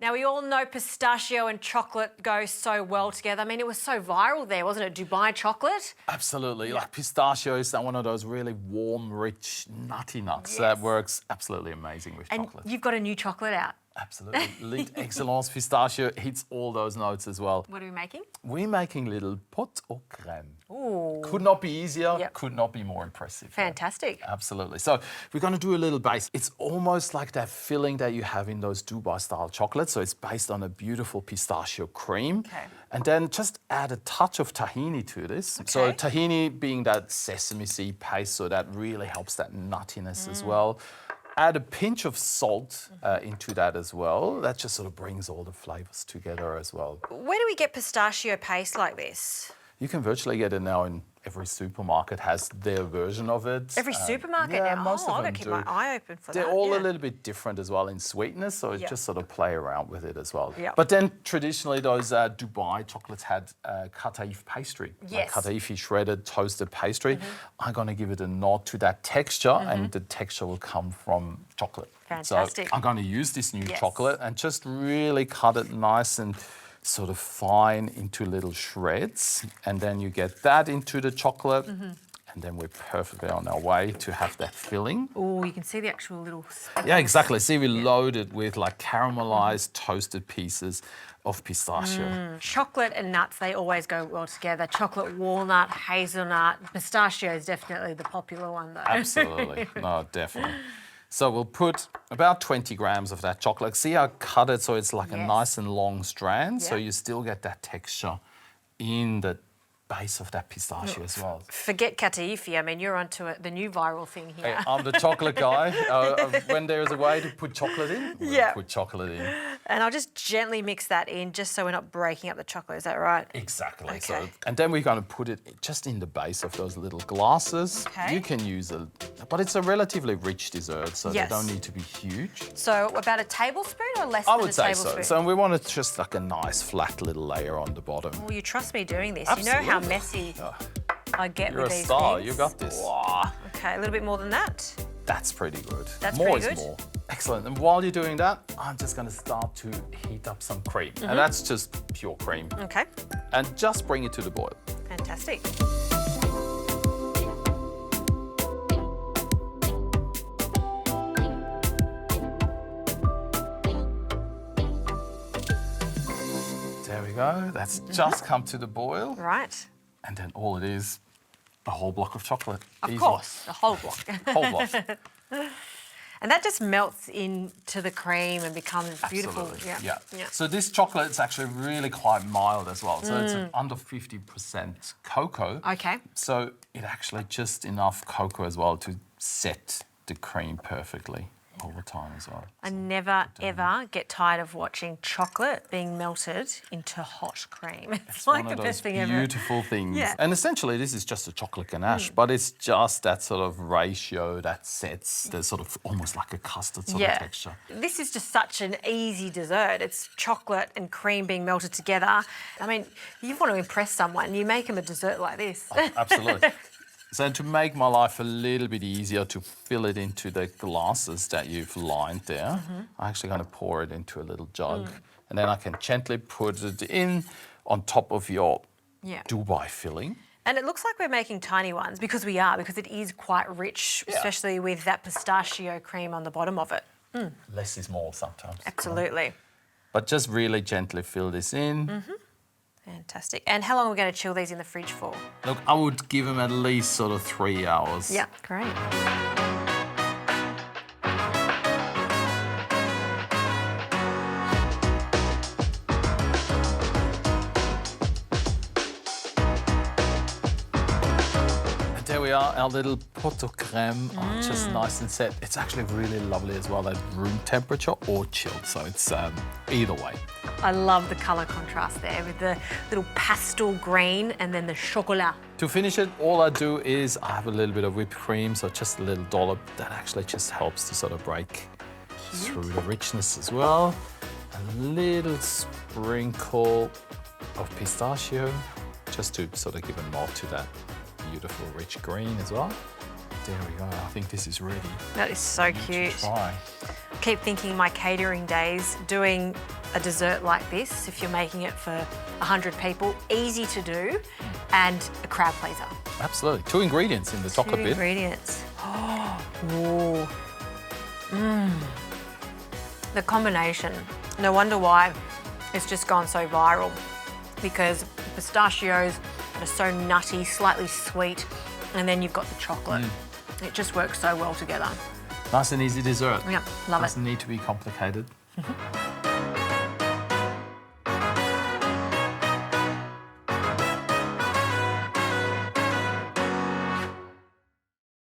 Now, we all know pistachio and chocolate go so well together. I mean, it was so viral there, wasn't it? Dubai chocolate? Absolutely. Like pistachio is one of those really warm, rich, nutty nuts that works absolutely amazing with chocolate. And you've got a new chocolate out. Absolutely. L'Elite Excellence Pistachio hits all those notes as well. What are we making? We're making little pot au crème. Ooh. Could not be easier, could not be more impressive. Fantastic. Absolutely. So we're going to do a little base. It's almost like that filling that you have in those Dubai-style chocolates. So it's based on a beautiful pistachio cream. Okay. And then just add a touch of tahini to this. Okay. So tahini being that sesame seed paste, so that really helps that nuttiness as well. Add a pinch of salt into that as well. That just sort of brings all the flavours together as well. Where do we get pistachio paste like this? You can virtually get it now in every supermarket has their version of it. Every supermarket yeah, now? most of I've them got to keep do. my eye open for that. They're all a little bit different as well in sweetness, so just sort of play around with it as well. But then traditionally those Dubai chocolates had kataif pastry. Yes. Like kataif shredded toasted pastry. I'm going to give it a nod to that texture and the texture will come from chocolate. Fantastic. So I'm going to use this new chocolate and just really cut it nice and sort of fine into little shreds, and then you get that into the chocolate, and then we're perfectly on our way to have that filling. Oh, you can see the actual little... Yeah, exactly. See, we loaded with like caramelized toasted pieces of pistachio. Chocolate and nuts, they always go well together. Chocolate walnut, hazelnut. Pistachio is definitely the popular one, though. Absolutely. No, definitely. So we'll put about 20 grams of that chocolate. See, I cut it so it's like a nice and long strand, so you still get that texture in the base of that pistachio as well. Forget kataifi. I mean, you're onto it, the new viral thing here. Hey, I'm the chocolate guy. When there's a way to put chocolate in, we'll put chocolate in. And I'll just gently mix that in just so we're not breaking up the chocolate. Is that right? Exactly. Okay. So, and then we're going to put it just in the base of those little glasses. Okay. You can use it, but it's a relatively rich dessert, so they don't need to be huge. So about a tablespoon or less I than a would say tablespoon? so. So we want it just like a nice flat little layer on the bottom. Well, you trust me doing this. Absolutely. You know how messy I get You're with a these star. things. You got this. Whoa. Okay, a little bit more than that. That's pretty good. That's more pretty is good. more. Excellent. And while you're doing that, I'm just going to start to heat up some cream. And that's just pure cream. Okay. And just bring it to the boil. Fantastic. There we go. That's just come to the boil. Right. And then all it is, a whole block of chocolate. Of course, a whole block. Whole block. And that just melts into the cream and becomes beautiful. Absolutely. Yeah. So this chocolate is actually really quite mild as well. So it's under 50% cocoa. Okay. So it actually just enough cocoa as well to set the cream perfectly over time as well. I never, ever get tired of watching chocolate being melted into hot cream. It's like the best thing ever. Beautiful things. Yeah. And essentially this is just a chocolate ganache, but it's just that sort of ratio that sets the sort of almost like a custard sort of texture. This is just such an easy dessert. It's chocolate and cream being melted together. I mean, you want to impress someone, you make them a dessert like this. Oh, absolutely. So to make my life a little bit easier to fill it into the glasses that you've lined there, I'm actually going to pour it into a little jug. And then I can gently put it in on top of your Dubai filling. And it looks like we're making tiny ones because we are, because it is quite rich, especially with that pistachio cream on the bottom of it. Less is more sometimes. Absolutely. But just really gently fill this in. Fantastic. And how long are we going to chill these in the fridge for? Look, I would give them at least sort of 3 hours. Yeah, great. And there we are, our little pot au crème, just nice and set. It's actually really lovely as well at room temperature or chilled, so it's either way. I love the colour contrast there with the little pastel green and then the chocolat. To finish it, all I do is I have a little bit of whipped cream, so just a little dollop. That actually just helps to sort of break through the richness as well. A little sprinkle of pistachio, just to sort of give a nod to that beautiful rich green as well. There we go. I think this is ready. That is so cute. Try. keep thinking my catering days, doing a dessert like this, if you're making it for 100 people, easy to do, and a crowd pleaser. Absolutely. 2 ingredients in the chocolate Two bit. ingredients. Oh, the combination. No wonder why it's just gone so viral, because pistachios are so nutty, slightly sweet, and then you've got the chocolate. It just works so well together. Nice and easy dessert. Yeah, love it. Doesn't need to be complicated.